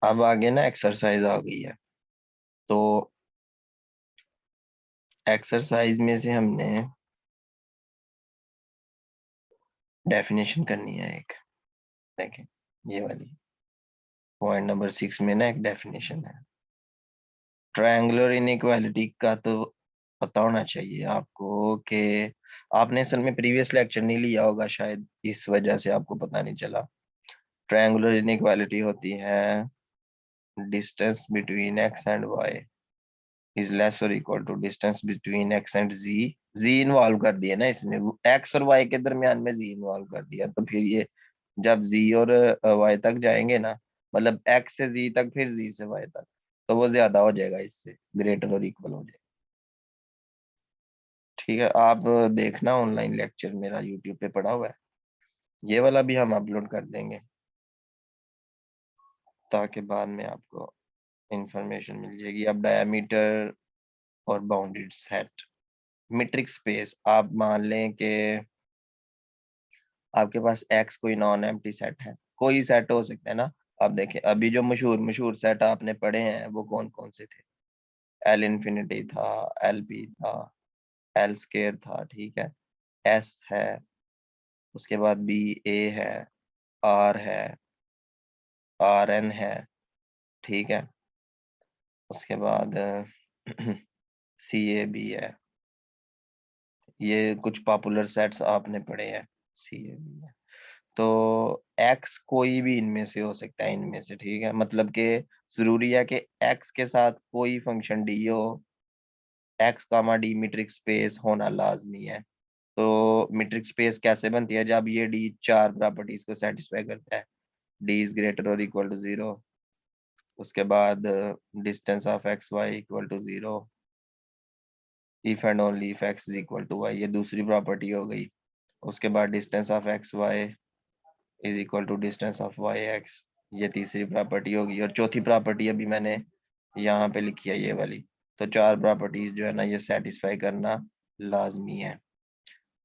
अब आगे ना एक्सरसाइज आ गई है। तो एक्सरसाइज में से हमने डेफिनेशन करनी है एक। देखें, ये वाली पॉइंट नंबर 6 में ना एक डेफिनेशन है। ट्रायंगुलर इनइक्वालिटी का तो पता होना चाहिए आपको कि आपने असल में प्रीवियस लेक्चर नहीं लिया होगा, शायद इस वजह से आपको पता नहीं चला। ट्रायंगुलर इनइक्वालिटी होती है distance between X and Y is less और equal to distance between X and Z. Z involve कर दिया ना इसमें, एक्स और वाई के दरमियान में जी इन्वॉल्व कर दिया, तो फिर ये जब जी और वाई तक जाएंगे ना, मतलब एक्स से जी तक फिर जी से वाई तक, तो वो ज्यादा हो जाएगा, इससे ग्रेटर और इक्वल हो जाएगा। ठीक है, आप देखना ऑनलाइन लेक्चर मेरा यूट्यूब पे पड़ा हुआ है, ये वाला भी हम अपलोड कर देंगे ताकि बाद में आपको इंफॉर्मेशन मिल जाएगी। अब डायमीटर और बाउंडेड सेट, मीट्रिक स्पेस, आप मान लें कि आपके पास एक्स कोई नॉन एम्प्टी सेट है, कोई सेट हो सकता है ना। आप देखें अभी जो मशहूर मशहूर सेट आपने पढ़े हैं वो कौन कौन से थे। एल इन्फिनिटी था, एल पी था, एल स्केयर था, ठीक है, एस है, उसके बाद बी ए है, आर है, आर एन है, ठीक है, उसके बाद सी ए बी है। ये कुछ पॉपुलर सेट्स आपने पढ़े हैं, सी ए बी है। तो एक्स कोई भी इनमें से हो सकता है, इनमें से, ठीक है, मतलब कि जरूरी है कि एक्स के साथ कोई फंक्शन डी हो, x comma D metric space होना लाजमी है। तो मीट्रिक स्पेस कैसे बनती है, जब ये डी चार प्रॉपर्टीज को सेटिस्फाई करता है। D is greater or equal to zero, उसके बाद distance of X Y equal to zero, if and only if X is equal to Y, ये दूसरी प्रॉपर्टी हो गई। उसके बाद distance of X Y is equal to distance of Y X, ये तीसरी प्रॉपर्टी होगी। और चौथी प्रॉपर्टी अभी मैंने यहाँ पे लिखी है, ये वाली। तो चार प्रॉपर्टीज जो है ना, ये सेटिस्फाई करना लाजमी है।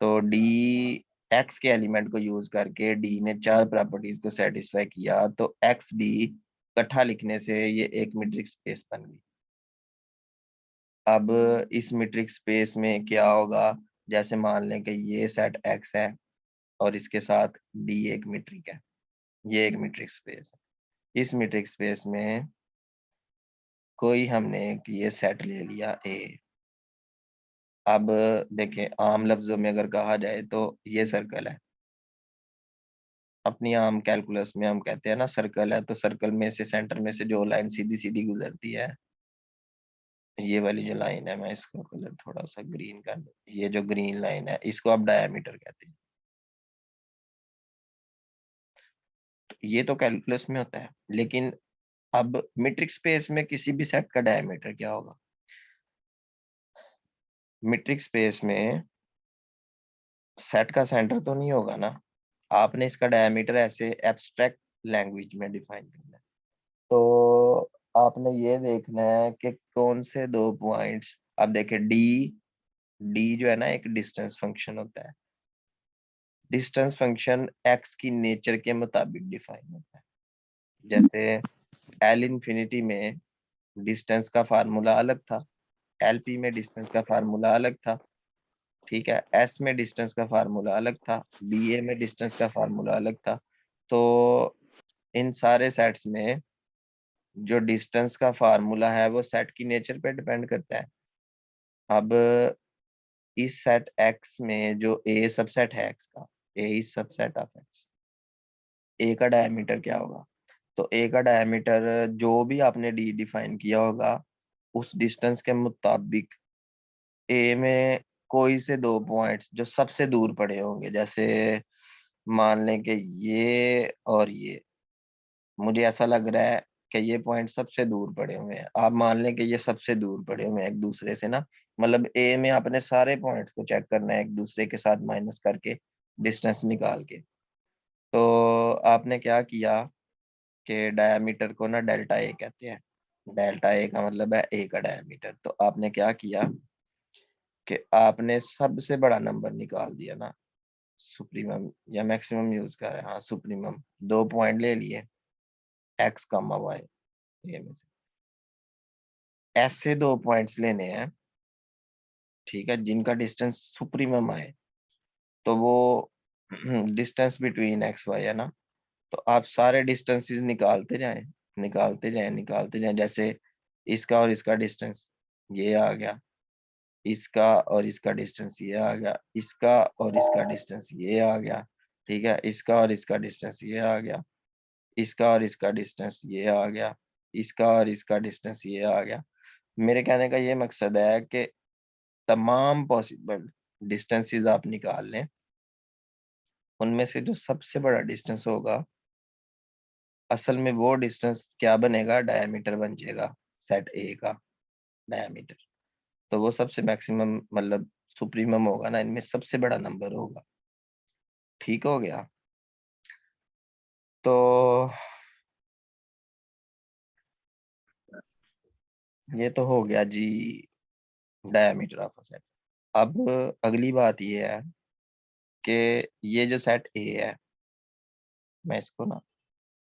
तो डी, एक्स के एलिमेंट को यूज करके डी ने चार प्रॉपर्टीज को सेटिस्फाई किया, तो एक्स डी इकट्ठा लिखने से ये एक मीट्रिक स्पेस बन गई। अब इस मीट्रिक स्पेस में क्या होगा, जैसे मान लें कि ये सेट एक्स है और इसके साथ डी एक मीट्रिक है, ये एक मीट्रिक स्पेस है। इस मीट्रिक स्पेस में कोई हमने एक ये सेट ले लिया ए। अब देखें, आम लफ्जों में अगर कहा जाए तो ये सर्कल है। अपनी आम कैलकुलस में हम कहते हैं ना सर्कल है, तो सर्कल में से सेंटर में से जो लाइन सीधी सीधी गुजरती है, ये वाली जो लाइन है, मैं इसको कलर थोड़ा सा ग्रीन कर दूं, ये जो ग्रीन लाइन है इसको आप डायमीटर कहते हैं। तो ये तो कैलकुलस में होता है, लेकिन अब मीट्रिक स्पेस में किसी भी सेट का डायमीटर क्या होगा। मीट्रिक स्पेस में सेट का सेंटर तो नहीं होगा ना, आपने इसका डायमीटर ऐसे एब्स्ट्रैक्ट लैंग्वेज में डिफाइन करना है। तो आपने ये देखना है कि कौन से दो पॉइंट्स, अब देखें डी, डी जो है ना एक डिस्टेंस फंक्शन होता है। डिस्टेंस फंक्शन एक्स की नेचर के मुताबिक डिफाइन होता है। जैसे एल इन्फिनिटी में डिस्टेंस का फार्मूला अलग था, एल पी में डिस्टेंस का फार्मूला अलग था, ठीक है, एस में डिस्टेंस का फार्मूला अलग था, बी ए में डिस्टेंस का फार्मूला अलग था। तो इन सारे सेट्स में जो डिस्टेंस का फार्मूला है वो सेट की नेचर पे डिपेंड करता है। अब इस सेट एक्स में जो ए सबसेट है एक्स का, ए इज सबसेट ऑफ एक्स, ए का डायमीटर क्या होगा। तो ए का डायमीटर जो भी आपने डी डिफाइन किया होगा उस डिस्टेंस के मुताबिक ए में कोई से दो पॉइंट्स जो सबसे दूर पड़े होंगे, जैसे मान लें कि ये और ये, मुझे ऐसा लग रहा है कि ये पॉइंट सबसे दूर पड़े हुए हैं, आप मान लें कि ये सबसे दूर पड़े हुए हैं एक दूसरे से ना, मतलब ए में आपने सारे पॉइंट्स को चेक करना है एक दूसरे के साथ माइनस करके, डिस्टेंस निकाल के। तो आपने क्या किया कि डायमीटर को ना डेल्टा ए कहते हैं। डेल्टा ए का मतलब है ए का डायमीटर। तो आपने क्या किया कि आपने सबसे बड़ा नंबर निकाल दिया ना, सुप्रीमम या मैक्सिमम यूज कर रहे हैं, हाँ सुप्रीमम, दो पॉइंट ले लिए एक्स कमा वाई, ए में से ऐसे 2 पॉइंट्स लेने हैं, ठीक है, जिनका डिस्टेंस सुप्रीमम आए। तो वो डिस्टेंस बिटवीन एक्स वाई है ना, तो आप सारे डिस्टेंसेस निकालते जाएं, निकालते जाएं, निकालते जाएं। जैसे इसका और इसका डिस्टेंस ये आ गया, इसका और इसका डिस्टेंस ये आ गया, इसका और इसका डिस्टेंस ये आ गया, ठीक है, इसका और इसका डिस्टेंस ये आ गया, इसका और इसका डिस्टेंस ये आ गया, इसका और इसका डिस्टेंस ये आ गया। मेरे कहने का ये मकसद है कि तमाम पॉसिबल डिस्टेंसेस आप निकाल लें, उनमें से जो सबसे बड़ा डिस्टेंस होगा, असल में वो डिस्टेंस क्या बनेगा, डायमीटर बन जाएगा सेट ए का डायमीटर। तो वो सबसे मैक्सिमम मतलब सुप्रीमम होगा ना, इनमें सबसे बड़ा नंबर होगा। ठीक हो गया। तो ये तो हो गया जी डायमीटर ऑफ अ सेट। अब अगली बात ये है कि ये जो सेट ए है, मैं इसको ना,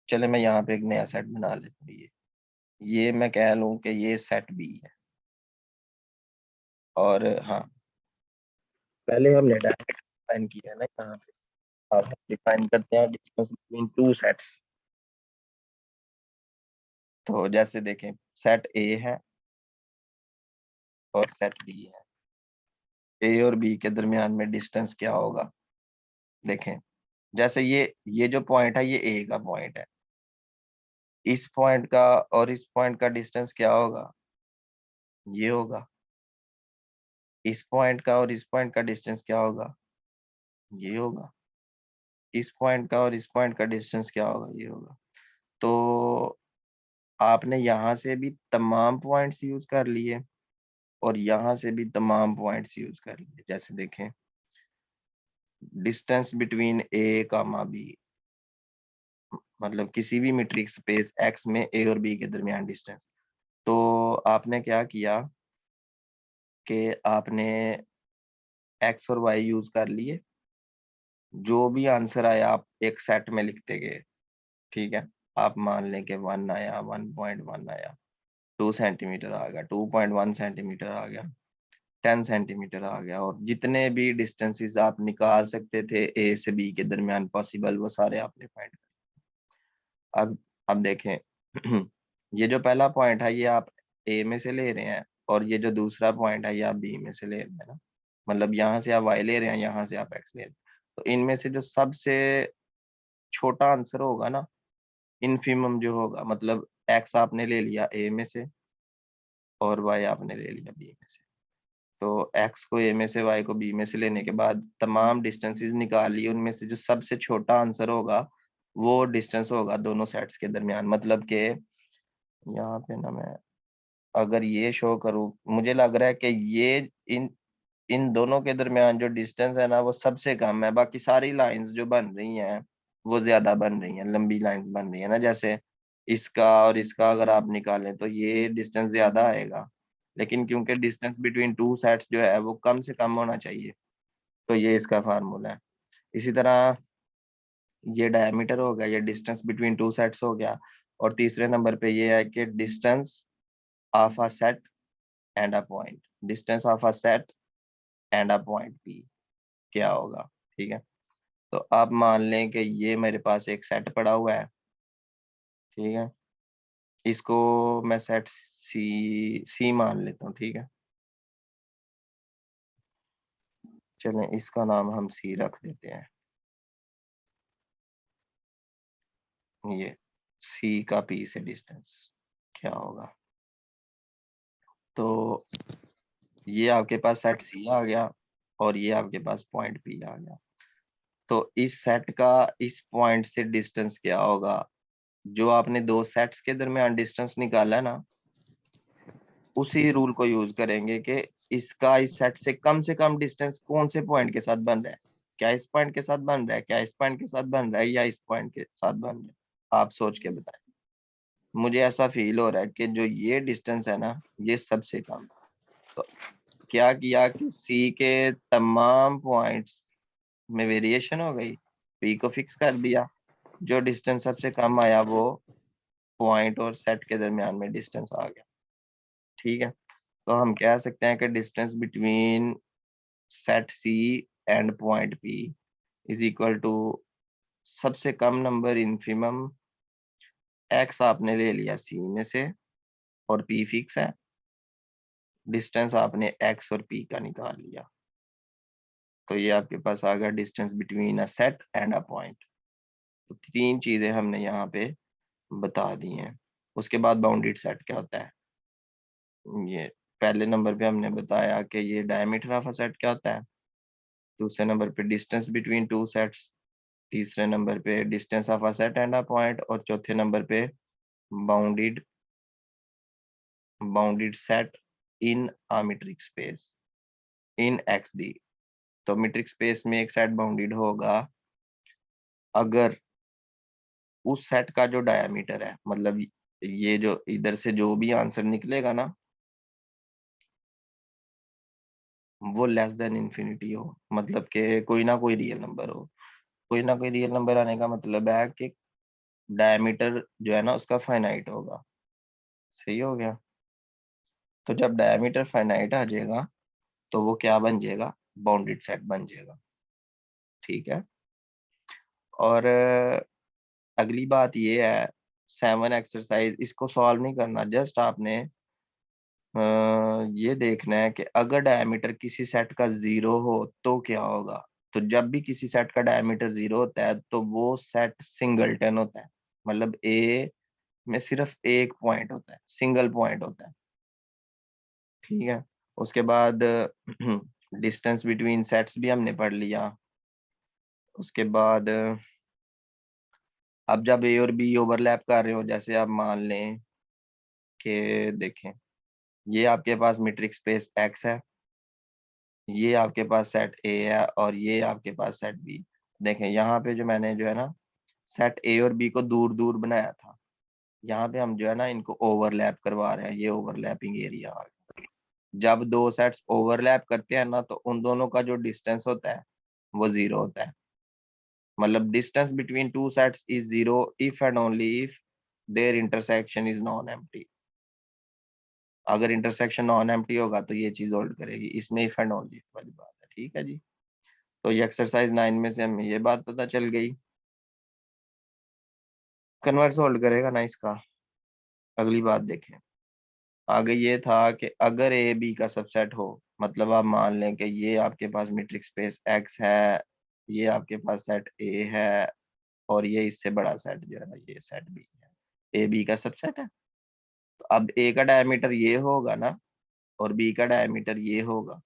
चले मैं यहाँ पे एक नया सेट बना लेता हूँ। ये मैं कह लूँ कि ये सेट बी है। और हाँ, पहले हमने डायमीटर डिफाइन किया है ना यहाँ पे, अब हम डिफाइन करते हैं डिस्टेंस बिटवीन टू सेट्स। तो जैसे देखें, सेट ए है और सेट बी है। ए और बी के दरमियान में डिस्टेंस क्या होगा, देखें। जैसे ये जो पॉइंट है, ये ए का पॉइंट है। इस पॉइंट का और इस पॉइंट का डिस्टेंस क्या होगा, ये होगा। इस पॉइंट का और इस पॉइंट का डिस्टेंस क्या होगा, ये होगा। इस पॉइंट का और इस पॉइंट का डिस्टेंस क्या होगा, ये होगा। तो आपने यहाँ से भी तमाम पॉइंट्स यूज कर लिए और यहाँ से भी तमाम पॉइंट्स यूज कर लिए। जैसे देखें, डिस्टेंस बिटवीन ए कामा बी, मतलब किसी भी मीट्रिक स्पेस एक्स में ए और बी के दरमियान डिस्टेंस। तो आपने क्या किया कि आपने एक्स और वाई यूज कर लिए, जो भी आंसर आया आप एक सेट में लिखते गए, ठीक है। आप मान लें कि 1 आया, 1.1 आया, 2 सेंटीमीटर आ गया, 2.1 सेंटीमीटर आ गया, 10 सेंटीमीटर आ गया, और जितने भी डिस्टेंसेस आप निकाल सकते थे ए से बी के दरमियान पॉसिबल, वो सारे आपने फाइंड कर। अब देखें, ये जो पहला पॉइंट है ये आप ए में से ले रहे हैं, और ये जो दूसरा पॉइंट है ये आप बी में से ले रहे हैं ना, मतलब यहाँ से आप वाई ले रहे हैं, यहाँ से आप एक्स ले रहे हैं। तो इनमें से जो सबसे छोटा आंसर होगा ना, इनफिमम जो होगा, मतलब एक्स आपने ले लिया ए में से और वाई आपने ले लिया बी में से। तो एक्स को ए में से, वाई को बी में से लेने के बाद तमाम डिस्टेंसेस निकाल ली, उनमें से जो सबसे छोटा आंसर होगा वो डिस्टेंस होगा दोनों सेट्स के दरमियान। मतलब कि यहाँ पे ना मैं अगर ये शो करूँ, मुझे लग रहा है कि ये इन इन दोनों के दरमियान जो डिस्टेंस है ना वो सबसे कम है। बाकी सारी लाइंस जो बन रही हैं वो ज्यादा बन रही हैं, लंबी लाइंस बन रही है ना। जैसे इसका और इसका अगर आप निकालें तो ये डिस्टेंस ज्यादा आएगा, लेकिन क्योंकि डिस्टेंस बिटवीन टू सेट्स जो है वो कम से कम होना चाहिए, तो ये इसका फार्मूला है। इसी तरह ये डायमीटर हो गया, ये डिस्टेंस बिटवीन टू सेट्स हो गया। और तीसरे नंबर पे ये है कि distance of a set and a point, distance of a set and a point P क्या होगा, ठीक है। तो आप मान लें कि ये मेरे पास एक सेट पड़ा हुआ है, ठीक है। इसको मैं सेट सी सी मान लेता हूँ, ठीक है। चलें इसका नाम हम सी रख देते हैं। ये सी का पी से डिस्टेंस क्या होगा, तो ये आपके पास सेट सी आ गया और ये आपके पास पॉइंट पी आ गया। तो इस सेट का इस पॉइंट से डिस्टेंस क्या होगा, जो आपने दो सेट्स के दरमियान डिस्टेंस निकाला है ना, उसी रूल को यूज करेंगे कि इसका इस सेट से कम डिस्टेंस कौन से पॉइंट के साथ बन रहा है। क्या इस पॉइंट के साथ बन रहा है, क्या इस पॉइंट के साथ बन रहा है, या इस पॉइंट के साथ बन रहा है। आप सोच के बताएं। मुझे ऐसा फील हो रहा है कि जो ये डिस्टेंस है ना, ये सबसे कम। तो क्या किया कि सी के तमाम पॉइंट्स में वेरिएशन हो गई, पी को फिक्स कर दिया, जो डिस्टेंस सबसे कम आया वो पॉइंट और सेट के दरमियान में डिस्टेंस आ गया। ठीक है, तो हम कह सकते हैं कि distance between set C and point P is equal to सबसे कम नंबर इनफिमम एक्स आपने ले लिया सी में से और पी फिक्स है, डिस्टेंस आपने एक्स और पी का निकाल लिया, तो ये आपके पास आ गया distance between a set and a point. तो तीन चीजें हमने यहाँ पे बता दी हैं। उसके बाद बाउंडेड सेट क्या होता है, ये पहले नंबर पे हमने बताया कि ये डायमीटर ऑफ अ सेट क्या होता है, दूसरे नंबर पे डिस्टेंस बिटवीन टू सेट्स, तीसरे नंबर पे distance of a set and a point, और चौथे नंबर पे bounded bounded set in a metric space in x D. तो मीट्रिक स्पेस में एक सेट बाउंडेड होगा अगर उस सेट का जो डायमीटर है, मतलब ये जो इधर से जो भी आंसर निकलेगा ना वो लेस देन इंफिनिटी हो, मतलब कि कोई ना कोई रियल नंबर हो। कोई ना कोई रियल नंबर आने का मतलब है कि डायमीटर जो है ना उसका फाइनाइट होगा। सही हो गया। तो जब डायमीटर फाइनाइट आ जाएगा तो वो क्या बन जाएगा, बाउंडेड सेट बन जाएगा। ठीक है। और अगली बात ये है, 7 एक्सरसाइज इसको सॉल्व नहीं करना, जस्ट आपने ये देखना है कि अगर डायमीटर किसी सेट का 0 हो तो क्या होगा। तो जब भी किसी सेट का डायमीटर 0 होता है तो वो सेट सिंगलटन होता है, मतलब ए में सिर्फ एक पॉइंट होता है, सिंगल पॉइंट होता है। ठीक है। उसके बाद डिस्टेंस बिटवीन सेट्स भी हमने पढ़ लिया। उसके बाद अब जब ए और बी ओवरलैप कर रहे हो, जैसे आप मान लें कि देखें ये आपके पास मीट्रिक स्पेस एक्स है, ये आपके पास सेट ए है और ये आपके पास सेट बी। देखें यहाँ पे जो मैंने जो है ना सेट ए और बी को दूर दूर बनाया था, यहाँ पे हम जो है ना इनको ओवरलैप करवा रहे हैं, ये ओवरलैपिंग एरिया आ गया। जब दो सेट्स ओवरलैप करते हैं ना तो उन दोनों का जो डिस्टेंस होता है वो 0 होता है, मतलब distance between two sets is 0 if and only if there intersection is non empty. अगर इंटरसेक्शन नॉन एम्प्टी होगा तो ये चीज होल्ड करेगी, इसमें इफ एंड ओनली इफ वाली बात है। ठीक है जी। तो ये एक्सरसाइज 9 में से हमें ये बात पता चल गई। कन्वर्स होल्ड करेगा ना इसका। अगली बात देखें, आगे ये था कि अगर ए बी का सबसेट हो, मतलब आप मान लें कि ये आपके पास मीट्रिक स्पेस एक्स है, ये आपके पास सेट ए है और ये इससे बड़ा सेट जो है ना ये सेट बी है, ए बी का सबसेट है। तो अब ए का डायमीटर ये होगा ना और बी का डायमीटर ये होगा,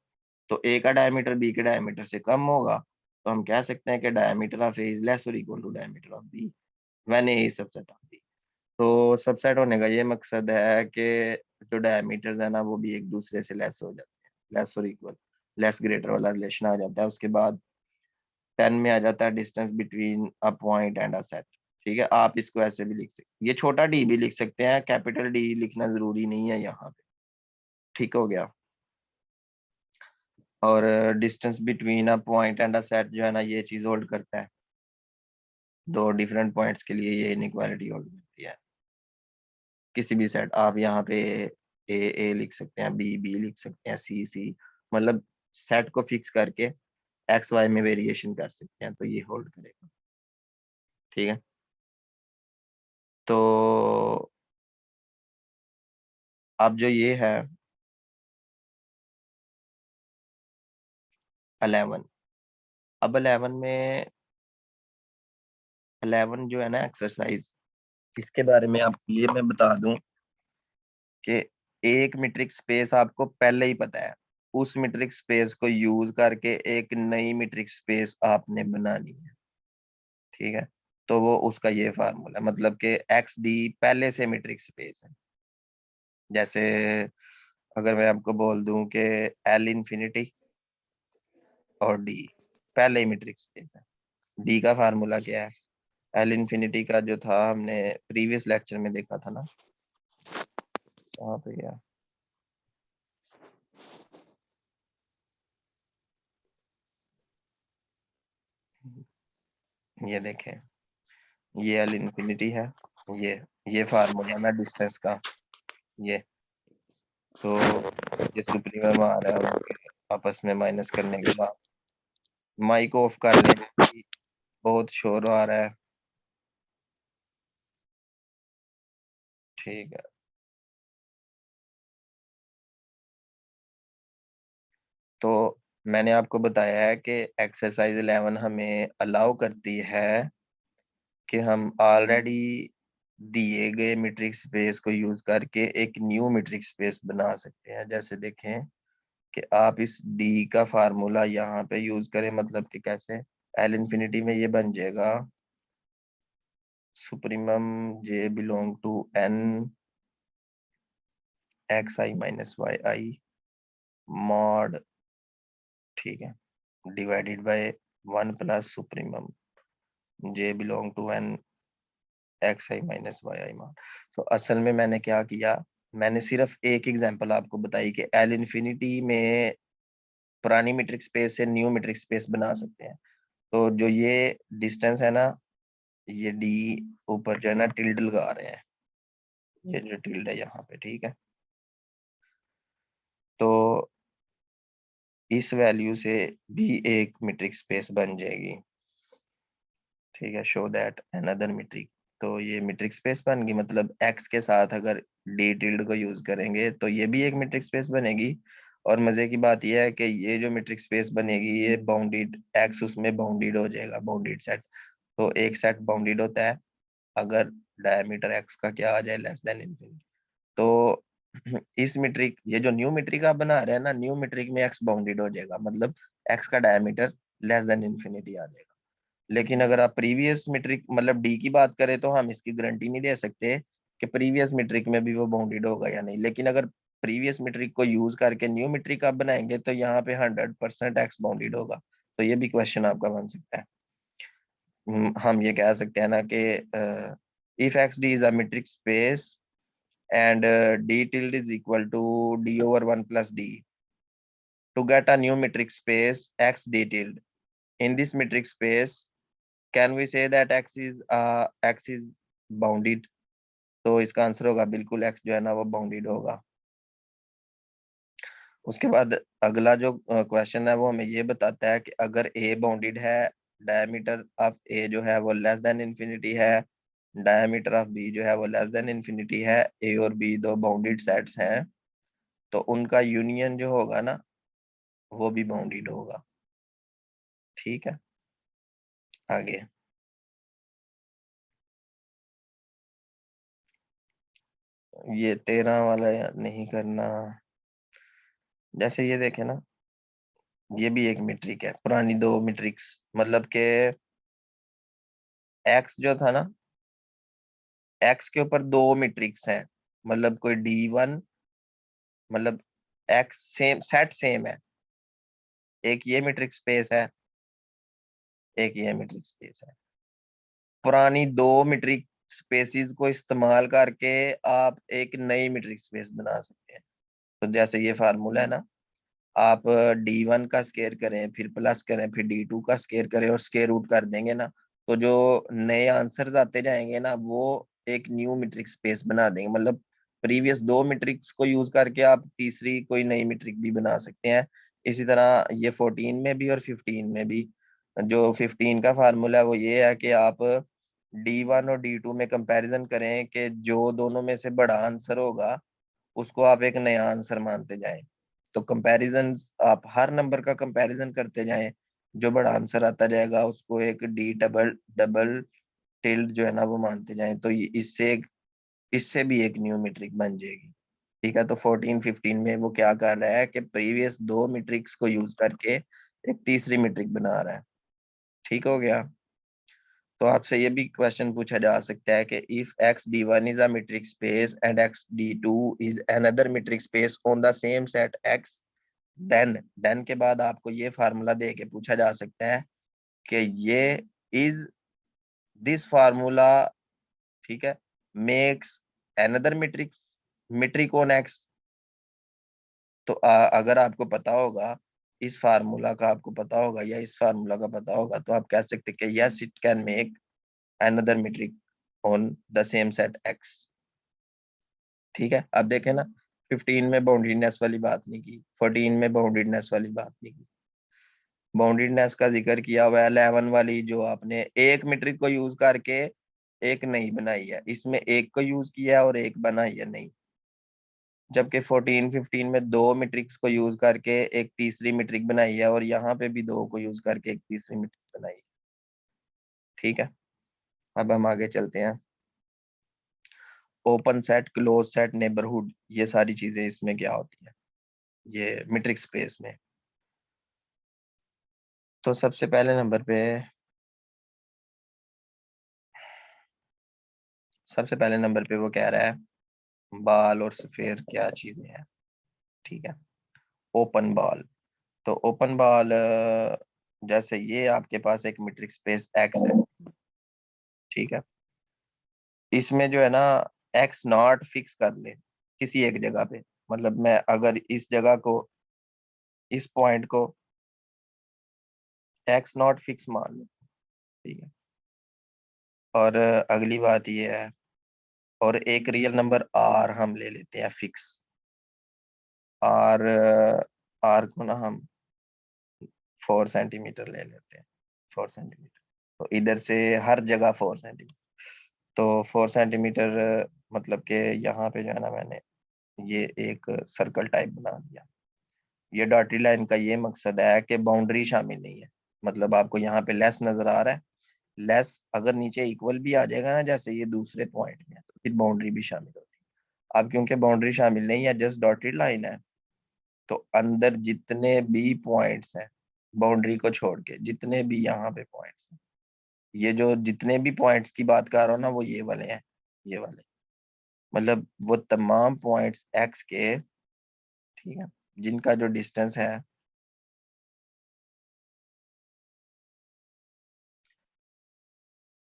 तो ए का डायमीटर बी के डायमीटर से कम होगा, तो हम कह सकते हैं कि diameter of A is less और equal to diameter of B when A is subset of B. तो सबसेट होने का ये मकसद है कि जो डायमीटर्स है ना वो भी एक दूसरे से लेस हो जाते हैं, लेस और इक्वल, लेस ग्रेटर वाला रिलेशन आ जाता है। उसके बाद 10 में आ जाता है distance between a point and a set. ठीक है, आप इसको ऐसे भी लिख सकते, ये छोटा डी भी लिख सकते हैं, कैपिटल डी लिखना जरूरी नहीं है यहाँ पे। ठीक हो गया। और distance between a point and a set जो है ना ये चीज होल्ड करता है, दो डिफरेंट पॉइंट्स के लिए ये इनइक्वालिटी होल्ड करती है। किसी भी सेट आप यहाँ पे ए ए लिख सकते हैं, बी बी लिख सकते हैं, सी सी, मतलब सेट को फिक्स करके एक्स वाई में वेरिएशन कर सकते हैं, तो ये होल्ड करेगा। ठीक है। तो अब जो ये है 11, अब 11 में 11 जो है ना एक्सरसाइज, इसके बारे में आपको ये मैं बता दूं कि एक मीट्रिक स्पेस आपको पहले ही पता है, उस मीट्रिक स्पेस को यूज करके एक नई मीट्रिक स्पेस आपने बनानी है। ठीक है। तो वो उसका ये फार्मूला, मतलब कि एक्स डी पहले से मीट्रिक स्पेस है। जैसे अगर मैं आपको बोल दूं कि एल इंफिनिटी और डी पहले ही मीट्रिक स्पेस है। डी का फार्मूला क्या है, एल इंफिनिटी का जो था हमने प्रीवियस लेक्चर में देखा था ना, वहां पे गया, ये देखें, ये एल इंफिनिटी है ये फार्मूला ना डिस्टेंस का, ये तो ये सुप्रीमम आ रहा है, और आपस में माइनस करने के बाद माइक ऑफ कर लें, बहुत शोर आ रहा है। ठीक है, तो मैंने आपको बताया है कि एक्सरसाइज 11 हमें अलाउ करती है कि हम ऑलरेडी दिए गए मीट्रिक स्पेस को यूज करके एक न्यू मीट्रिक स्पेस बना सकते हैं। जैसे देखें कि आप इस डी का फार्मूला यहाँ पे यूज करें, मतलब कि कैसे, एल इंफिनिटी में ये बन जाएगा supremum J belong to N X I minus Y I mod, ठीक है, divided by 1 plus supremum J belong to N X I minus Y I mod. तो असल में मैंने क्या किया, मैंने सिर्फ एक एग्जांपल आपको बताई कि एल इंफिनिटी में पुरानी मीट्रिक स्पेस से न्यू मीट्रिक स्पेस बना सकते हैं। तो जो ये डिस्टेंस है ना, ये डी ऊपर जो है ना टिल्ड लगा रहे हैं, ये जो टिल्ड है यहाँ पे, ठीक है, तो इस वैल्यू से भी एक मीट्रिक स्पेस बन जाएगी, ठीक है, शो दैट अनदर मीट्रिक। तो ये मीट्रिक स्पेस बन गई, मतलब एक्स के साथ अगर डी टिल्ड को यूज करेंगे तो ये भी एक मीट्रिक स्पेस बनेगी। और मजे की बात यह है कि ये जो मीट्रिक स्पेस बनेगी ये बाउंडेड, एक्स उसमें बाउंडेड हो जाएगा, बाउंडेड सेट। तो एक सेट बाउंडेड होता है अगर डायमीटर एक्स का क्या आ जाए, लेस देन इनफिनिटी। तो इस मीट्रिक, ये जो न्यू मीट्रिक आप बना रहे हैं ना, न्यू मीट्रिक में एक्स बाउंडेड हो जाएगा, मतलब एक्स का डायमीटर लेस देन इनफिनिटी आ जाएगा। लेकिन अगर आप प्रीवियस मीट्रिक मतलब डी की बात करें तो हम इसकी गारंटी नहीं दे सकते कि प्रीवियस मीट्रिक में भी वो बाउंडेड होगा या नहीं। लेकिन अगर प्रीवियस मीट्रिक को यूज करके न्यू मीट्रिक आप बनाएंगे तो यहाँ पे 100% एक्स बाउंडेड होगा। तो ये भी क्वेश्चन आपका बन सकता है। हम ये कह सकते हैं ना कि if X D is a metric space and d tilde is equal to d over 1 plus d to get a new metric space x d tilde. In this metric space, can we say that x is bounded? तो इसका answer होगा बिल्कुल, x जो है ना वो bounded होगा। उसके बाद अगला जो क्वेश्चन है वो हमें ये बताता है कि अगर a बाउंडेड है, डायमीटर ऑफ a जो है वो लेस देन इंफिनिटी है, डायमीटर ऑफ b जो है वो लेस देन इंफिनिटी है, a और b दो बाउंडेड सेट्स हैं, तो उनका यूनियन जो होगा ना वो भी बाउंडेड होगा। ठीक है, आगे ये 13 वाला नहीं करना। जैसे ये देखे ना, ये भी एक मीट्रिक है, पुरानी दो मीट्रिक्स, मतलब के एक्स जो था ना, एक्स के ऊपर दो मीट्रिक्स हैं, मतलब कोई D1, मतलब एक्स सेम सेट सेम है, एक ये मीट्रिक स्पेस है, एक ये मीट्रिक स्पेस है। पुरानी दो मीट्रिक स्पेसिस को इस्तेमाल करके आप एक नई मीट्रिक स्पेस बना सकते हैं। तो जैसे ये फार्मूला है ना, आप D1 का स्केयर करें, फिर प्लस करें, फिर D2 का स्केयर करें और स्केयर रूट कर देंगे ना, तो जो नए आंसर्स आते जाएंगे ना वो एक न्यू मीट्रिक स्पेस बना देंगे। मतलब प्रीवियस दो मीट्रिक्स को यूज करके आप तीसरी कोई नई मीट्रिक भी बना सकते हैं। इसी तरह ये 14 में भी और 15 में भी। जो 15 का फार्मूला है वो ये है कि आप D1 और D2 में कंपैरिजन करें कि जो दोनों में से बड़ा आंसर होगा उसको आप एक नया आंसर मानते जाएं। तो कंपैरिजन, आप हर नंबर का कंपैरिजन करते जाएं, जो बड़ा आंसर आता जाएगा उसको एक डी डबल डबल टिल्ड जो है ना वो मानते जाएं। तो इससे भी एक न्यू मीट्रिक बन जाएगी। ठीक है, तो 14 15 में वो क्या कर रहा है कि प्रीवियस दो मीट्रिक्स को यूज करके एक तीसरी मीट्रिक बना रहा है। ठीक हो गया। तो आपसे ये भी क्वेश्चन पूछा जा सकता है कि if X D one is a metric space and X D two is another metric space on the same set X, then के बाद आपको ये फार्मूला दे के पूछा जा सकता है कि ये इज दिस फार्मूला, ठीक है, makes another metric on x. तो अगर आपको पता होगा, इस फार्मूला का आपको पता होगा या इस फार्मूला का पता होगा, तो आप कह सकते हैं कि yes it can make another metric on the same set x. ठीक है, अब देखें ना, 15 में बाउंड्रीनेस वाली बात नहीं की, 14 में बाउंड्रीनेस वाली बात नहीं की। बाउंड्रीनेस का जिक्र किया हुआ है 11 वाली, जो आपने एक मीट्रिक को यूज करके एक नई बनाई है, इसमें एक को यूज किया है और एक बनाई है नहीं। जबकि 14 15 में दो मीट्रिक्स को यूज करके एक तीसरी मीट्रिक बनाई है, और यहाँ पे भी दो को यूज करके एक तीसरी मीट्रिक बनाई है। ठीक है, अब हम आगे चलते हैं। Open set, close set, neighbourhood, ये सारी चीजें इसमें क्या होती है, ये मीट्रिक स्पेस में। तो सबसे पहले नंबर पे, सबसे पहले नंबर पे वो कह रहा है बाल और स्फेयर क्या चीजें हैं। ठीक है, ओपन बॉल। तो ओपन बॉल, जैसे ये आपके पास एक मीट्रिक स्पेस एक्स है। ठीक है, इसमें जो है ना एक्स नॉट फिक्स कर ले किसी एक जगह पे, मतलब मैं अगर इस जगह को, इस पॉइंट को एक्स नॉट फिक्स मान लूं। ठीक है, और अगली बात ये है, और एक रियल नंबर आर हम ले लेते हैं फिक्स। आर, आर को ना हम 4 सेंटीमीटर ले लेते हैं, 4 सेंटीमीटर। तो इधर से हर जगह 4 सेंटीमीटर, तो 4 सेंटीमीटर, मतलब कि यहाँ पे जो है ना मैंने ये एक सर्कल टाइप बना दिया। ये डॉटेड लाइन का ये मकसद है कि बाउंड्री शामिल नहीं है, मतलब आपको यहाँ पे लेस नजर आ रहा है, लेस अगर नीचे इक्वल भी आ जाएगा ना, जैसे ये दूसरे पॉइंट में है, तो फिर बाउंड्री भी शामिल होती है। अब क्योंकि बाउंड्री शामिल नहीं है, जस्ट डॉटेड लाइन है, तो अंदर जितने भी पॉइंट्स हैं, बाउंड्री को छोड़ के जितने भी यहाँ पे पॉइंट्स हैं, ये जो जितने भी पॉइंट्स की बात कर रहा हूँ ना, वो ये वाले हैं, ये वाले, मतलब वो तमाम पॉइंट्स एक्स के, ठीक है, जिनका जो डिस्टेंस है,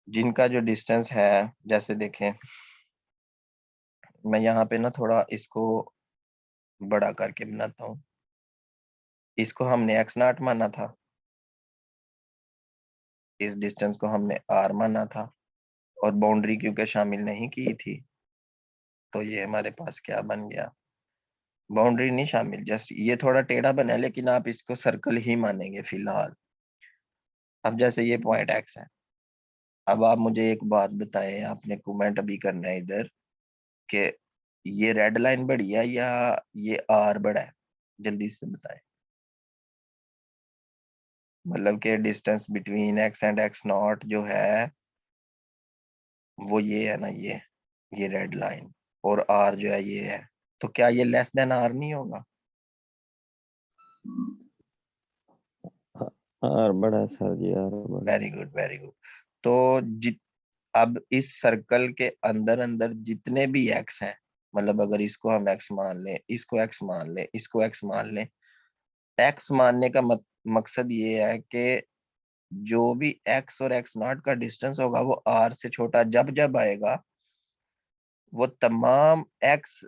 जिनका जो डिस्टेंस है, जैसे देखें, मैं यहाँ पे ना थोड़ा इसको बड़ा करके बनाता हूँ। इसको हमने एक्स नॉट माना था, इस डिस्टेंस को हमने आर माना था, और बाउंड्री क्योंकि शामिल नहीं की थी, तो ये हमारे पास क्या बन गया, बाउंड्री नहीं शामिल, जस्ट ये थोड़ा टेढ़ा बना है, लेकिन आप इसको सर्कल ही मानेंगे फिलहाल। अब जैसे ये पॉइंट एक्स है, अब आप मुझे एक बात बताएं, आपने कमेंट अभी करना है इधर, कि ये रेड लाइन बड़ी है या ये आर बड़ा है, जल्दी से बताएं। मतलब कि distance between X and x not जो है, वो ये है ना, ये रेड लाइन, और आर जो है ये है, तो क्या ये लेस देन आर नहीं होगा? आर बड़ा है सर जी, आर बड़ा है। Very good, very good. तो जित अब इस सर्कल के अंदर अंदर जितने भी एक्स हैं, मतलब अगर इसको हम एक्स मान लें, इसको एक्स मान लें, इसको एक्स मान लें, एक्स मानने का मकसद ये है कि जो भी एक्स और एक्स नॉट का डिस्टेंस होगा, वो आर से छोटा जब जब आएगा, वो तमाम एक्स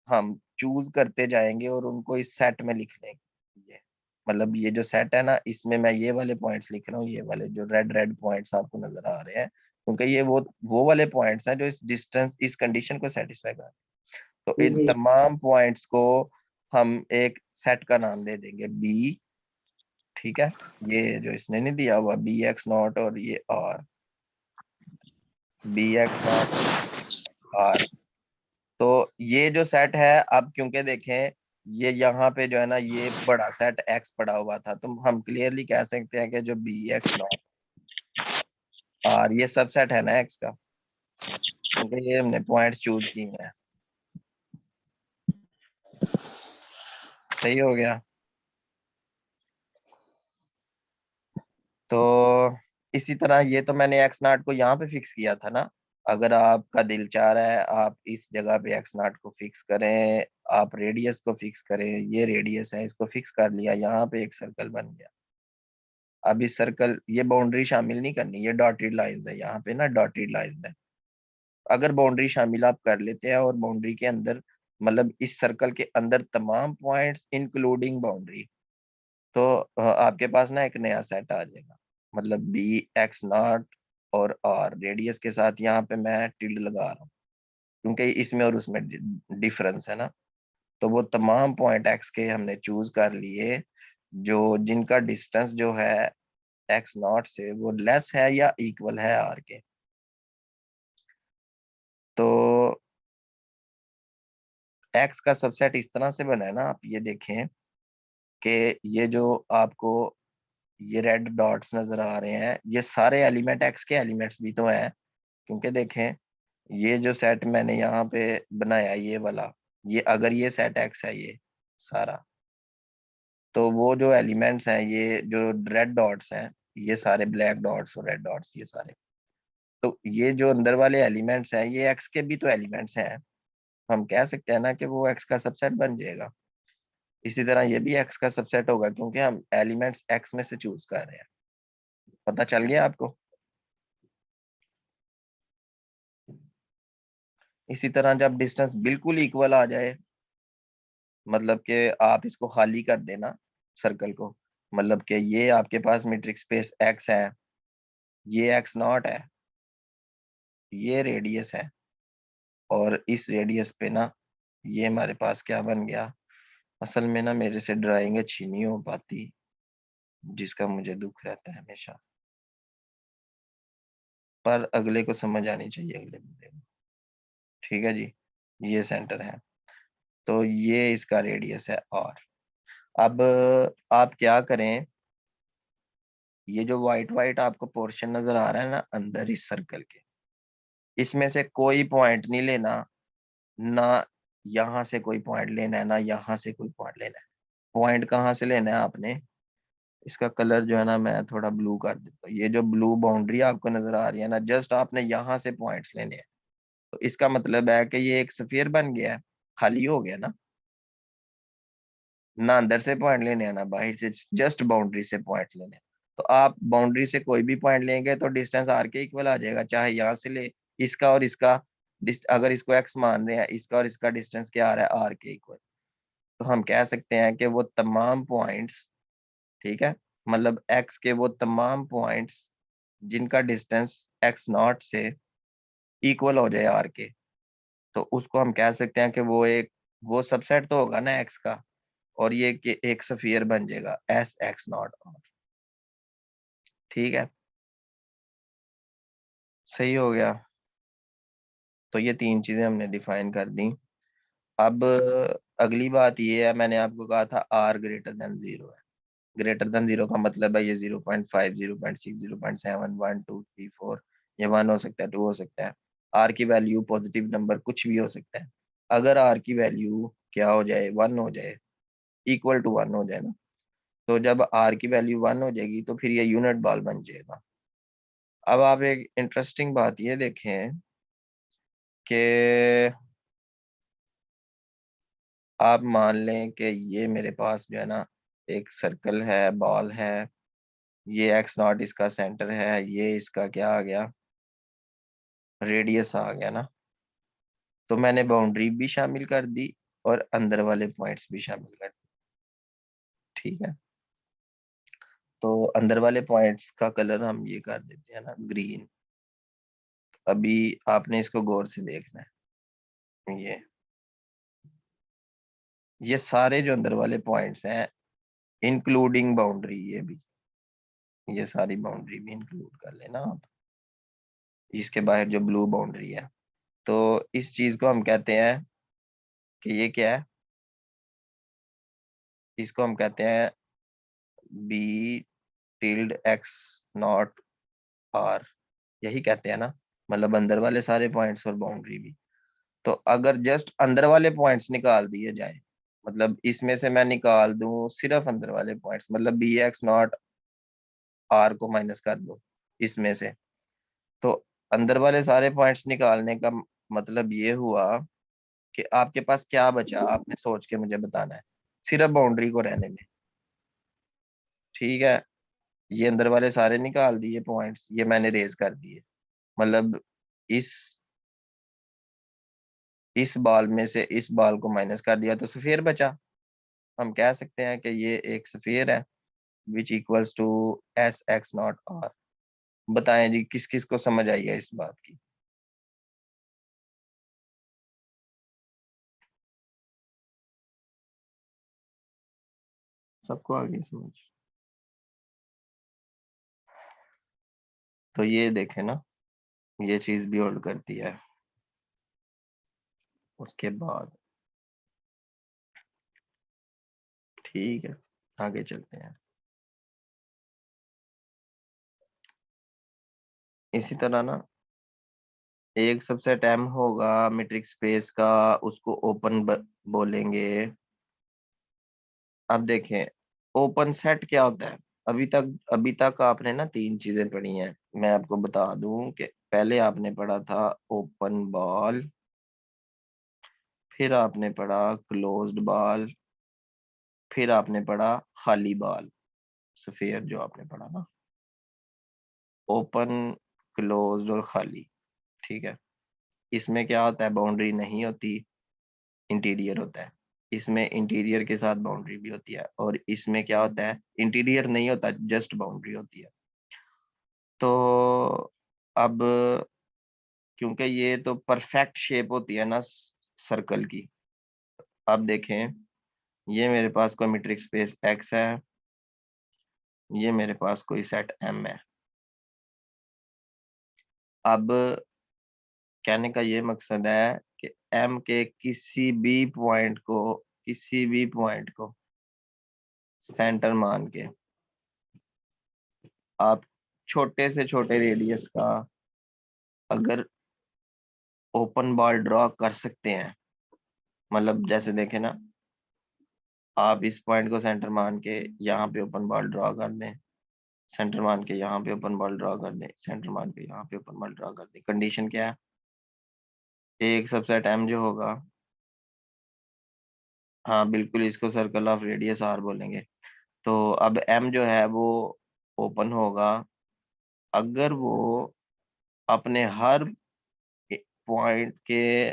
हम चूज करते जाएंगे और उनको इस सेट में लिख लेंगे। ये मतलब ये जो सेट है ना, इसमें मैं ये वाले पॉइंट्स लिख रहा हूँ, ये वाले जो रेड रेड पॉइंट्स आपको नजर आ रहे हैं, क्योंकि ये वो वाले पॉइंट्स हैं जो इस डिस्टेंस, इस कंडीशन को सेटिस्फाई कर। तो इन तमाम पॉइंट्स को हम एक सेट का नाम दे देंगे बी। ठीक है, ये जो इसने नहीं दिया हुआ बी एक्स नॉट और ये R, B X not R. तो ये जो सेट है, अब क्योंकि देखें ये यहाँ पे जो है ना, ये बड़ा सेट एक्स पड़ा हुआ था, तो हम क्लियरली कह सकते हैं कि जो बी एक्स नॉट आर ये सब सेट है ना एक्स का, क्योंकि ये हमने पॉइंट चूज किए हैं। सही हो गया। तो इसी तरह ये तो मैंने एक्स नॉट को यहाँ पे फिक्स किया था ना, अगर आपका दिल चाह रहा है आप इस जगह पे एक्स नॉट को फिक्स करें, आप रेडियस को फिक्स करें, ये रेडियस है, इसको फिक्स कर लिया, यहाँ पे एक सर्कल बन गया। अब इस सर्कल, ये बाउंड्री शामिल नहीं करनी, ये डॉटेड लाइंस है, यहाँ पे ना डॉटेड लाइंस है। अगर बाउंड्री शामिल आप कर लेते हैं, और बाउंड्री के अंदर, मतलब इस सर्कल के अंदर तमाम पॉइंट्स इंक्लूडिंग बाउंड्री, तो आपके पास ना एक नया सेट आ जाएगा, मतलब बी एक्स नॉट और आर, रेडियस के साथ यहाँ पे मैं टिल्ड लगा रहा हूँ क्योंकि इसमें और उसमें डिफरेंस है ना। तो वो तमाम पॉइंट एक्स के हमने चूज कर लिए जो जिनका डिस्टेंस जो है एक्स नॉट से वो लेस है या इक्वल है आर के। तो एक्स का सबसेट इस तरह से बना है ना, आप ये देखें कि ये जो आपको ये रेड डॉट्स नजर आ रहे हैं, ये सारे एलिमेंट एक्स के एलिमेंट्स भी तो हैं। क्योंकि देखें ये जो सेट मैंने यहाँ पे बनाया ये वाला, ये अगर ये सेट एक्स है ये सारा, तो वो जो एलिमेंट्स हैं ये जो रेड डॉट्स हैं, ये सारे ब्लैक डॉट्स और रेड डॉट्स ये सारे, तो ये जो अंदर वाले एलिमेंट्स हैं ये एक्स के भी तो एलिमेंट्स हैं। हम कह सकते हैं ना कि वो एक्स का सबसेट बन जाएगा। इसी तरह ये भी एक्स का सबसेट होगा क्योंकि हम एलिमेंट्स एक्स में से चूज कर रहे हैं। पता चल गया आपको? इसी तरह जब डिस्टेंस बिल्कुल इक्वल आ जाए, मतलब कि आप इसको खाली कर देना सर्कल को, मतलब कि ये आपके पास मीट्रिक स्पेस एक्स है, ये एक्स नॉट है, ये रेडियस है, और इस रेडियस पे ना ये हमारे पास क्या बन गया। असल में ना मेरे से ड्राइंग अच्छी नहीं हो पाती, जिसका मुझे दुख रहता है हमेशा, पर अगले को समझ आनी चाहिए, अगले बंदे को। ठीक है जी, ये सेंटर है, तो ये इसका रेडियस है और अब आप क्या करें, ये जो व्हाइट व्हाइट आपको पोर्शन नजर आ रहा है ना अंदर इस सर्कल के, इसमें से कोई पॉइंट नहीं लेना, ना यहाँ से कोई पॉइंट लेना है ना यहाँ से कोई पॉइंट लेना है। पॉइंट कहाँ से लेना है आपने, इसका कलर जो है ना मैं थोड़ा ब्लू कर देता हूँ, ये जो ब्लू बाउंड्री आपको नजर आ रही है ना, जस्ट आपने यहाँ से पॉइंट्स लेने हैं। तो इसका मतलब है कि ये एक स्फीयर बन गया है, खाली हो गया ना, ना अंदर से पॉइंट लेने हैं ना बाहर से, जस्ट बाउंड्री से पॉइंट लेने हैं। तो आप बाउंड्री से कोई भी पॉइंट लेंगे तो डिस्टेंस आर के इक्वल आ जाएगा, चाहे यहाँ से ले, इसका और इसका अगर इसको एक्स मान रहे हैं, इसका और इसका डिस्टेंस क्या आ रहा है, आर के इक्वल। तो हम कह सकते हैं कि वो तमाम पॉइंट्स, ठीक है, मतलब एक्स के वो तमाम पॉइंट्स जिनका डिस्टेंस एक्स नॉट से इक्वल हो जाए आर के, तो उसको हम कह सकते हैं कि वो सबसेट तो होगा ना एक्स का, और ये कि एक स्फीयर बन जाएगा एस एक्स नॉट। ठीक है, सही हो गया। तो ये तीन चीजें हमने डिफाइन कर दी। अब अगली बात ये है, मैंने आपको कहा था आर ग्रेटर देन जीरो है। ग्रेटर देन जीरो का मतलब है ये 0.5, 0.6, 0.7, 1, 2, 3, 4, ये 1 हो सकता है, 2 हो सकता है। आर की वैल्यू पॉजिटिव नंबर कुछ भी हो सकता है। अगर आर की वैल्यू क्या हो जाए, 1 हो जाए, इक्वल टू 1 हो जाए ना, तो जब आर की वैल्यू 1 हो जाएगी तो फिर ये यूनिट बॉल बन जाएगा। अब आप एक इंटरेस्टिंग बात ये देखें कि आप मान लें कि ये मेरे पास जो है ना एक सर्कल है, बॉल है, ये एक्स नॉट इसका सेंटर है, ये इसका क्या आ गया, रेडियस आ गया ना। तो मैंने बाउंड्री भी शामिल कर दी और अंदर वाले पॉइंट्स भी शामिल कर दिए। ठीक है, तो अंदर वाले पॉइंट्स का कलर हम ये कर देते हैं ना ग्रीन। अभी आपने इसको गौर से देखना है, ये सारे जो अंदर वाले पॉइंट्स हैं इंक्लूडिंग बाउंड्री, ये सारी बाउंड्री भी इंक्लूड कर लेना आप, इसके बाहर जो ब्लू बाउंड्री है। तो इस चीज को हम कहते हैं कि ये क्या है, इसको हम कहते हैं B tilde X not R, यही कहते हैं ना, मतलब अंदर वाले सारे पॉइंट्स और बाउंड्री भी। तो अगर जस्ट अंदर वाले पॉइंट्स निकाल दिए जाए, मतलब इसमें से मैं निकाल दूं सिर्फ अंदर वाले पॉइंट्स, मतलब बी एक्स नॉट आर को माइनस कर दूं इसमें से, तो अंदर वाले सारे पॉइंट्स निकालने का मतलब ये हुआ कि आपके पास क्या बचा, आपने सोच के मुझे बताना है। सिर्फ बाउंड्री को रहने दें, ठीक है, ये अंदर वाले सारे निकाल दिए पॉइंट्स, ये मैंने रेज कर दिए, मतलब इस इस बॉल में से इस बॉल को माइनस कर दिया तो स्फीयर बचा। हम कह सकते हैं कि ये एक स्फीयर है which equals to S X not R. बताएं जी, किस किस को समझ आई है इस बात की? सबको आ गई समझ? तो ये देखें ना, ये चीज भी होल्ड करती है। उसके बाद ठीक है, आगे चलते हैं। इसी तरह ना एक सबसेट एम होगा मीट्रिक स्पेस का, उसको ओपन बोलेंगे। अब देखें ओपन सेट क्या होता है। अभी तक आपने ना तीन चीजें पढ़ी हैं। मैं आपको बता दूं कि पहले आपने पढ़ा था ओपन बॉल, फिर आपने पढ़ा क्लोज्ड बॉल, फिर आपने पढ़ा खाली बॉल, स्फीयर जो आपने पढ़ा ना, ओपन, क्लोज्ड और खाली। ठीक है, इसमें क्या होता है, बाउंड्री नहीं होती, इंटीरियर होता है। इसमें इंटीरियर के साथ बाउंड्री भी होती है, और इसमें क्या होता है, इंटीरियर नहीं होता, जस्ट बाउंड्री होती है। तो अब क्योंकि ये तो परफेक्ट शेप होती है ना सर्कल की। अब देखें, ये मेरे पास कोई मीट्रिक स्पेस एक्स है, ये मेरे पास कोई सेट एम है। अब कहने का ये मकसद है कि एम के किसी भी पॉइंट को सेंटर मान के आप छोटे से छोटे रेडियस का अगर ओपन बॉल ड्रॉ कर सकते हैं, मतलब जैसे देखें ना, आप इस पॉइंट को सेंटर मान के यहाँ पे ओपन बॉल ड्रॉ कर दें, सेंटर मान के यहाँ पे ओपन बॉल ड्रॉ कर दें, सेंटर मान के यहाँ पे ओपन बॉल ड्रॉ कर दें। कंडीशन क्या है, एक सबसेट एम जो होगा, हाँ बिल्कुल, इसको सर्कल ऑफ रेडियस आर बोलेंगे। तो अब एम जो है वो ओपन होगा अगर वो अपने हर पॉइंट के,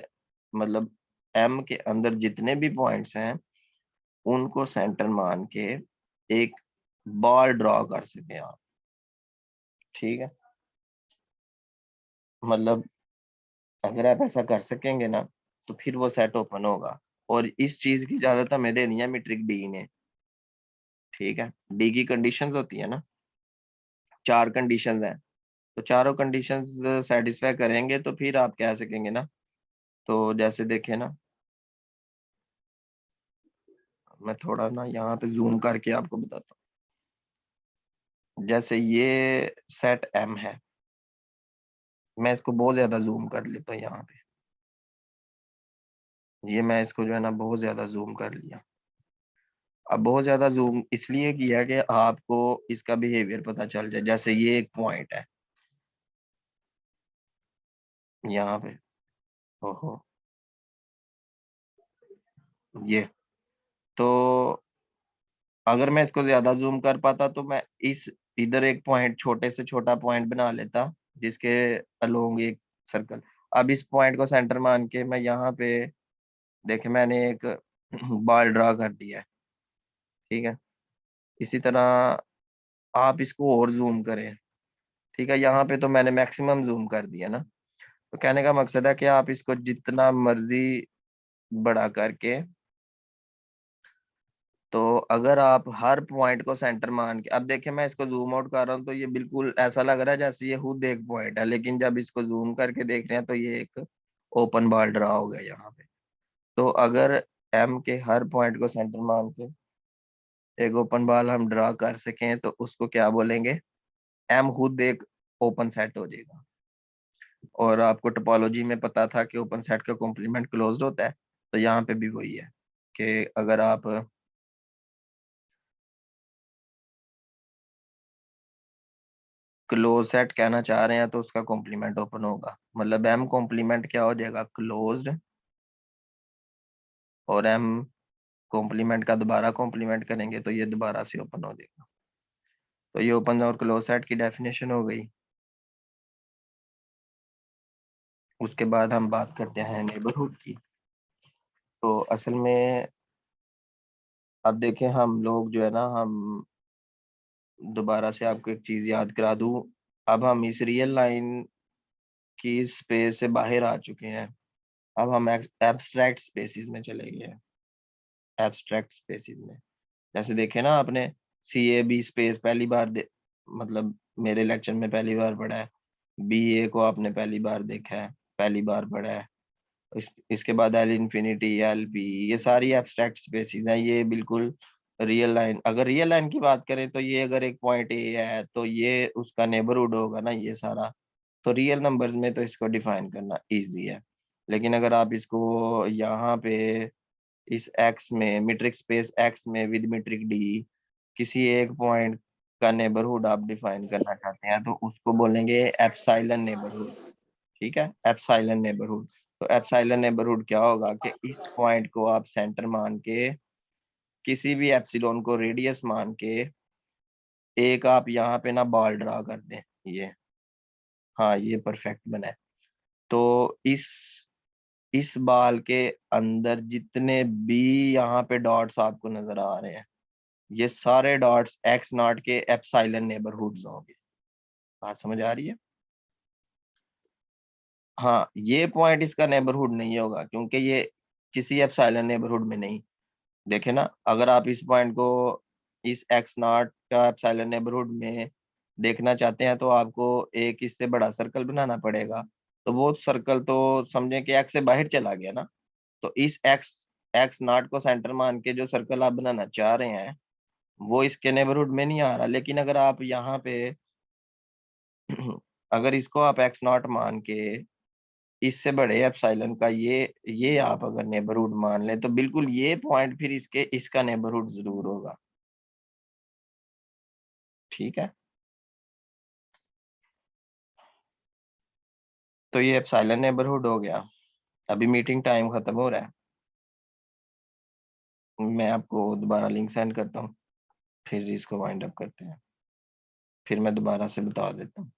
मतलब एम के अंदर जितने भी पॉइंट्स हैं उनको सेंटर मान के एक बॉल ड्रॉ कर सके आप। ठीक है, मतलब अगर आप ऐसा कर सकेंगे ना तो फिर वो सेट ओपन होगा। और इस चीज की इजाजत हमें देनी है मीट्रिक डी ने। ठीक है, डी की कंडीशंस होती है ना, चार कंडीशंस हैं, तो चारों कंडीशंस सेटिस्फाई करेंगे तो फिर आप कह सकेंगे ना। तो जैसे देखें ना, मैं थोड़ा ना यहाँ पे जूम करके आपको बताता हूँ। जैसे ये सेट एम है, मैं इसको बहुत ज्यादा जूम कर लेता हूँ यहाँ पे। ये मैं इसको जो है ना बहुत ज्यादा जूम कर लिया। अब बहुत ज्यादा जूम इसलिए किया कि आपको इसका बिहेवियर पता चल जाए। जैसे ये एक पॉइंट है यहाँ पे, ओहो, ये तो अगर मैं इसको ज्यादा जूम कर पाता तो मैं इस इधर एक पॉइंट, छोटे से छोटा पॉइंट बना लेता जिसके अलोंग एक सर्कल। अब इस पॉइंट को सेंटर मान के मैं यहाँ पे, देखे मैंने एक बॉल ड्रा कर दिया है। ठीक है, इसी तरह आप इसको और जूम करें। ठीक है, यहाँ पे तो मैंने मैक्सिमम जूम कर दिया ना। तो कहने का मकसद है कि आप इसको जितना मर्जी बड़ा करके, तो अगर आप हर पॉइंट को सेंटर मान के, अब देखें मैं इसको जूम आउट कर रहा हूँ तो ये बिल्कुल ऐसा लग रहा है जैसे ये खुद एक पॉइंट है, लेकिन जब इसको जूम करके देख रहे हैं तो ये एक ओपन बॉल ड्रा हो गया यहाँ पे। तो अगर एम के हर पॉइंट को सेंटर मान के एक ओपन बॉल हम ड्रा कर सकें तो उसको क्या बोलेंगे, एम खुद एक ओपन सेट हो जाएगा। और आपको टोपोलॉजी में पता था कि ओपन सेट का कॉम्प्लीमेंट क्लोज्ड होता है, तो यहाँ पे भी वही है कि अगर आप क्लोज सेट कहना चाह रहे हैं तो उसका कॉम्प्लीमेंट ओपन होगा। मतलब एम कॉम्प्लीमेंट क्या हो जाएगा, क्लोज्ड, और एम कॉम्प्लीमेंट का दोबारा कॉम्प्लीमेंट करेंगे तो ये दोबारा से ओपन हो जाएगा। तो ये ओपन और क्लोज सेट की डेफिनेशन हो गई। उसके बाद हम बात करते हैं नेबरहुड की। तो असल में अब देखें, हम लोग जो है ना, हम दोबारा से आपको एक चीज याद करा दूं। अब हम इस रियल लाइन की स्पेस से बाहर आ चुके हैं। अब हम एब्स्ट्रैक्ट स्पेसिस में चले गए हैं। एब्स्ट्रैक्ट स्पेसिस में जैसे देखे ना आपने, सी ए बी स्पेस पहली बार मतलब मेरे लेक्चर में पहली बार पढ़ा है, बी ए को आपने पहली बार देखा है, पहली बार पढ़ा है। इसके बाद एल इंफिनिटी, एल पी, ये सारी एब्स्ट्रैक्ट स्पेसिस हैं। ये बिल्कुल रियल लाइन, अगर रियल लाइन की बात करें तो ये अगर एक पॉइंट ए है तो ये उसका नेबरहुड होगा ना ये सारा। तो रियल नंबर्स में तो इसको डिफाइन करना इजी है। लेकिन अगर आप इसको यहाँ पे इस एक्स में, मीट्रिक स्पेस एक्स में विद मीट्रिक डी, किसी एक पॉइंट का नेबरहुड आप डिफाइन करना चाहते हैं तो उसको बोलेंगे एप्सिलॉन नेबरहुड। ठीक है, एप्सिलॉन नेबरहुड। तो एप्सिलॉन नेबरहुड क्या होगा कि इस पॉइंट को आप सेंटर मान के, किसी भी एप्सिलॉन को रेडियस मान के, एक आप यहाँ पे ना बॉल ड्रा कर दें। ये, हाँ ये परफेक्ट बना है। तो इस बाल के अंदर जितने भी यहाँ पे डॉट्स आपको नजर आ रहे हैं, ये सारे डॉट्स एक्स नॉट के एप्सिलॉन नेबरहुड्स होंगे। बात समझ आ रही है? हाँ, ये पॉइंट इसका नेबरहुड नहीं होगा क्योंकि ये किसी एप्सिलॉन नेबरहुड में नहीं। देखे ना, अगर आप इस पॉइंट को इस एक्स नॉट का एप्सिलॉन नेबरहुड में देखना चाहते हैं तो आपको एक इससे बड़ा सर्कल बनाना पड़ेगा। तो वो सर्कल तो समझे कि एक्स से बाहर चला गया ना। तो इस एक्स एक्स नॉट को सेंटर मान के जो सर्कल आप बनाना चाह रहे हैं वो इसके नेबरहुड में नहीं आ रहा। लेकिन अगर आप यहाँ पे अगर इसको आप एक्स नॉट मान के इससे बड़े एप्सिलॉन का ये आप अगर नेबरहुड मान लें तो बिल्कुल ये पॉइंट फिर इसका नेबरहुड जरूर होगा। ठीक है, तो ये एप्सिलॉन नेबरहुड हो गया। अभी मीटिंग टाइम खत्म हो रहा है, मैं आपको दोबारा लिंक सेंड करता हूँ, फिर इसको वाइंड अप करते हैं, फिर मैं दोबारा से बता देता हूँ।